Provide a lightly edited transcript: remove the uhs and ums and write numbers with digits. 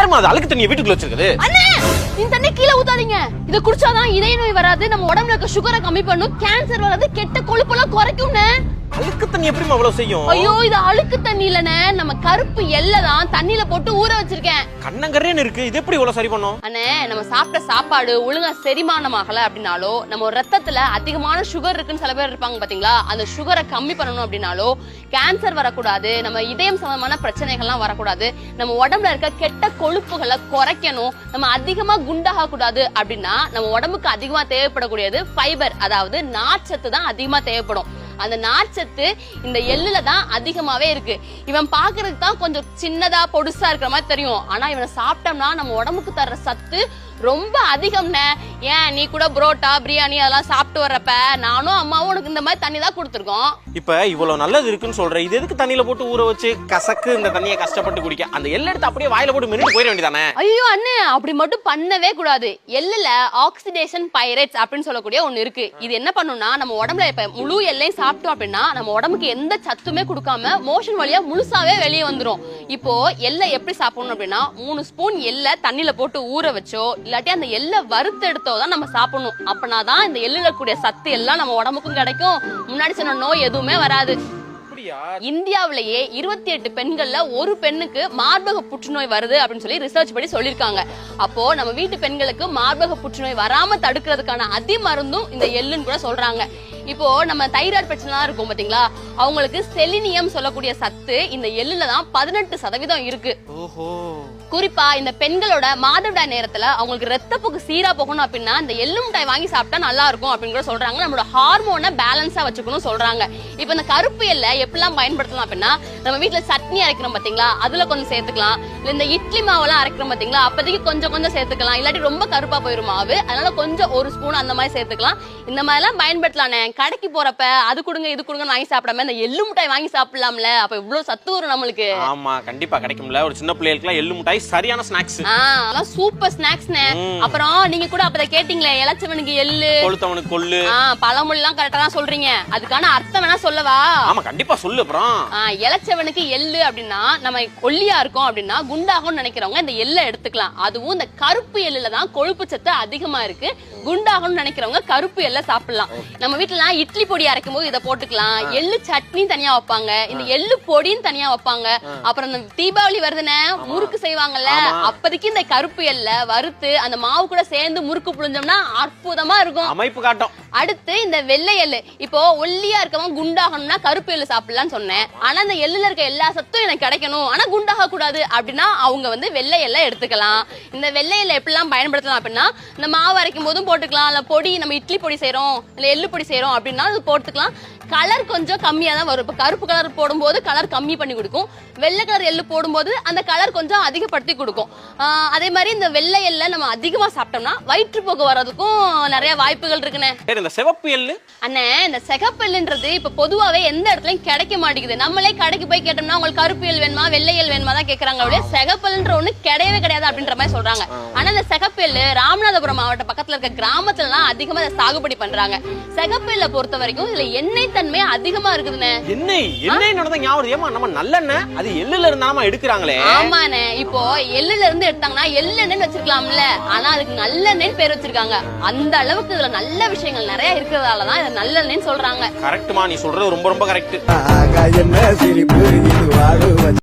யாருமா அது அழுக்கு தண்ணியை வீட்டுக்குள்ள வச்சிருக்குது? அண்ணே இந்த தண்ணி கீழே ஊத்தாதீங்க. இத குடிச்சாதான் இதய நோய் வராது, நம்ம உடம்புல இருக்க சுகரை கம்மி பண்ணும், கேன்சர் வராது, கெட்ட கொழுப்பெல்லாம் குறைக்கும்னே. அழுக்கு தண்ணி எப்படி அவ்வளவு செய்யும்? ஐயோ இது அழுக்கு தண்ணி இல்லனே, நம்ம கருப்பு எல்லை தான் தண்ணியில போட்டு ஊற வச்சிருக்கேன். கண்ணங்கரேன்னு இருக்கு, இது எப்படி இவ்வளவு சரி பண்ணும்? அண்ணே நம்ம சாப்பிட்ட சாப்பாடு ஒழுங்கா செரிமானமாகல அப்படின்னாலோ, நம்ம ரத்தத்துல அதிகமான சுகர் இருக்குன்னு சில பேர் இருப்பாங்க பாத்தீங்களா, அந்த சுகரை கம்மி பண்ணணும் அப்படின்னாலோ, கேன்சர் வரக்கூடாது, நம்ம இதயம் சம்பந்தமான பிரச்சனைகள்லாம் வரக்கூடாது, நம்ம உடம்புல இருக்க கெட்ட கொழுப்புகளை குறைக்கணும், நம்ம அதிகமா குண்டாக கூடாது அப்படின்னா நம்ம உடம்புக்கு அதிகமா தேவைப்படக்கூடியது ஃபைபர், அதாவது நார்ச்சத்து தான் அதிகமா தேவைப்படும். அந்த நார்ச்சத்து இந்த எள்ளுல தான் அதிகமாவே இருக்கு. இவன் பாக்குறதுக்கு தான் கொஞ்சம் சின்னதா பொடுசா இருக்கிற மாதிரி தெரியும், ஆனா இவனை சாப்பிட்டோம்னா நம்ம உடம்புக்கு தர்ற சத்து ரொம்ப அதிகம்னே. ஏன் நீ கூட புரோட்டா பிரியாணி அதெல்லாம் சாப்பிட்டு வர்றப்ப நானும் அம்மாவும் உனக்கு இந்த மாதிரி தண்ணி தான் கொடுத்துருக்கோம். இப்ப இவ்வளவு நல்லது இருக்குன்னு சொல்ற, இது எதுக்கு தண்ணியில போட்டு ஊற வச்சு கசக்கு இந்த தண்ணியை கஷ்டப்பட்டு குடிக்க? அந்த எள்ளு எடுத்து அப்படியே வாயில போட்டு மினிட்டு போயிட வேண்டியதானே? ஐயோ அண்ணே அப்படி மட்டும் பண்ணவே கூடாது. எள்ளுல ஆக்சிடேஷன் பைரேட்ஸ் அப்படின்னு சொல்லக்கூடிய ஒண்ணு இருக்கு. இது என்ன பண்ணும்னா நம்ம உடம்புல இப்ப முழு எள்ளையும் சாப்பிட்டோம் அப்படின்னா நம்ம உடம்புக்கு எந்த சத்துமே கொடுக்காம மோஷன் வழியா முழுசாவே வெளியே வந்துரும். இப்போ எள்ளை எப்படி சாப்பிடணும் அப்படின்னா 3 ஸ்பூன் எள்ளை தண்ணியில போட்டு ஊற வச்சோ இல்லாட்டி அந்த எள்ளை வறுத்து எடுத்தோ தான் நம்ம சாப்பிடணும். அப்பனாதான் இந்த எள்ளுல கூடிய சத்து எல்லாம் நம்ம உடம்புக்கும் கிடைக்கும், முன்னாடி சொன்ன நோய் எதுவுமே வராது. இந்தியாவிலேயே 28 பெண்கள்ல ஒரு பெண்ணுக்கு மார்பக புற்றுநோய் வருது அப்படின்னு சொல்லி ரிசர்ச் படி சொல்லிருக்காங்க. அப்போ நம்ம வீட்டு பெண்களுக்கு மார்பக புற்றுநோய் வராம தடுக்கிறதுக்கான அதிமருந்தும் இந்த எள்ளுன்னு கூட சொல்றாங்க. இப்போ நம்ம தைராய்டு பிரச்சனை இருக்கும் பாத்தீங்களா, அவங்களுக்கு செலினியம் சொல்லக்கூடிய சத்து இந்த எள்ளுல தான் 18% இருக்கு. குறிப்பா இந்த பெண்களோட மாதவிடாய் நேரத்துல அவங்களுக்கு ரத்தப்போக்கு சீரா போகணும் அப்படின்னா இந்த எள்ளு மிட்டாய் வாங்கி சாப்பிட்டா நல்லா இருக்கும் அப்படின்னு கூட சொல்றாங்க. நம்மளோட ஹார்மோனை பேலன்ஸா வச்சுக்கணும் சொல்றாங்க. இப்ப இந்த கருப்பு எள்ளை எப்படிலாம் பயன்படுத்தலாம் அப்படின்னா, நம்ம வீட்டுல சட்னி அரைக்கிறோம் பாத்தீங்களா, அதுல கொஞ்சம் சேர்த்துக்கலாம். இல்ல இந்த இட்லி மாவெல்லாம் அரைக்கிறோம் பாத்தீங்களா, அப்போதைக்கு கொஞ்சம் கொஞ்சம் சேர்த்துக்கலாம். இல்லாட்டி ரொம்ப கருப்பா போயிரும் மாவு, அதனால கொஞ்சம் 1 ஸ்பூன் அந்த மாதிரி சேர்த்துக்கலாம். இந்த மாதிரி எல்லாம் பயன்படுத்தலானே. கடைக்கு போறப்ப அது கொடுங்க இது கொடுங்க வாங்கி சாப்பிடாம இந்த எள்ளு மிட்டாய் வாங்கி சாப்பிடலாம்ல, அப்ப இவ்வளவு சத்து வரும் நம்மளுக்கு. ஆமா கண்டிப்பா கிடைக்கும்ல. ஒரு சின்ன பிள்ளைகளுக்கு எள்ளு மிட்டாய் சரியான ஸ்நாக்ஸ். அதெல்லாம் சூப்பர் ஸ்நாக்ஸ்னே. அப்புறம் நீங்க கூட அப்பத கேட்டிங்களே, இளச்சவனுக்கு எள்ளு கொளுத்தவனுக்கு கொள்ளு, பழமொழி எல்லாம் கரெக்டா தான் சொல்றீங்க. அதுக்கான அர்த்தம் வேணா சொல்லவா? ஆமா கண்டிப்பா சொல்லு. அப்புறம் இளச்சவனுக்கு எள்ளு அப்படின்னா நம்ம ஒல்லியா இருக்கோம் அப்படின்னா குண்டாகும்னு நினைக்கிறவங்க இந்த எள்ளை எடுத்துக்கலாம். அதுவும் இந்த கருப்பு எள்ளுல தான் கொழுப்பு சத்து அதிகமா இருக்கு. குண்டாகும்னு நினைக்கிறவங்க கருப்பு எள்ளை சாப்பிடலாம். நம்ம வீட்டுல இட்லி பொடி அரைக்கும் போது இதை போட்டுக்கலாம். எள்ளு சட்னி தனியா வைப்பாங்க, இந்த எள்ளு பொடின்னு தனியா வைப்பாங்க. அப்புறம் இந்த தீபாவளி வருதுன்னு முறுக்கு செய்வாங்கல்ல, அப்போதைக்கு இந்த கருப்பு எள்ளை வறுத்து அந்த மாவு கூட சேர்ந்து முறுக்கு புழிஞ்சோம்னா அற்புதமா இருக்கும், அமைப்பு காட்டும். அடுத்து இந்த வெள்ளை எள்ளு, இப்போ ஒல்லியா இருக்கவங்க குண்டாகணும்னா கருப்பு எள்ளு சாப்பிடலாம்னு சொன்னேன். ஆனா இந்த எள்ளுல இருக்க எல்லா சத்தும் எனக்கு கிடைக்கணும், ஆனா குண்டாக கூடாது அப்படின்னா அவங்க வந்து வெள்ளை எள்ளை எடுத்துக்கலாம். இந்த வெள்ளை எள்ளை எப்படிலாம் பயன்படுத்தலாம் அப்படின்னா, இந்த மாவு அரைக்கும் போதும் போட்டுக்கலாம், இல்ல பொடி நம்ம இட்லி பொடி செய்யறோம் இல்ல எள்ளு பொடி செய்யறோம் அப்படின்னா அது போட்டுக்கலாம். கலர் கொஞ்சம் கம்மியா தான் வரும். இப்ப கருப்பு கலர் போடும்போது கலர் கம்மி பண்ணி கொடுக்கும், வெள்ளை கலர் எள்ளு போடும்போது அந்த கலர் கொஞ்சம் அதிகப்படுத்தி கொடுக்கும். அதே மாதிரி இந்த வெள்ளை எள்ளை நம்ம அதிகமா சாப்பிட்டோம்னா வயிற்றுப்போக்கு வர்றதுக்கும் நிறைய வாய்ப்புகள் இருக்குண்ணே. இந்த சிவப்பு எள்ளு அண்ணே, இந்த சிகப்பு எள்ளுன்றது இப்ப பொதுவாவே எந்த இடத்துலயும் கிடைக்க மாட்டேங்குது. நம்மளே கடைக்கு போய் கேட்டோம்னா உங்களுக்கு கருப்பு எள் வேணுமா வெள்ளை எள் வேணுமா தான் கேக்குறாங்க. அப்படியே சிகப்பு எள்ளுன்ற ஒண்ணு கிடையவே கிடையாது அப்படின்ற மாதிரி சொல்றாங்க. ஆனா இந்த சிகப்பு எள்ளு ராமநாதபுரம் மாவட்ட பக்கத்துல இருக்க கிராமத்துல எல்லாம் அதிகமா இதை சாகுபடி பண்றாங்க. சிகப்பு எள்ளை பொறுத்த வரைக்கும் இதுல எண்ணெய் தன்மை அதிகமா இருக்குதுண்ணே. எண்ணெய் நம்ம நல்லெண்ணெய் அது எள்ளுல இருந்தாம எடுக்கிறாங்களே. ஆமாண்ணே, இப்போ எள்ளுல இருந்து எடுத்தாங்கன்னா எள்ளெண்ணெய் வச்சிருக்கலாம்ல, ஆனா அதுக்கு நல்லெண்ணெய் பேர் வச்சிருக்காங்க. அந்த அளவுக்கு இதுல நல்ல விஷயங்கள் நிறைய இருக்கிறதாலதான் இதை நல்லெண்ணெய் சொல்றாங்க. கரெக்ட்மா, நீ சொல்றது ரொம்ப ரொம்ப கரெக்ட்.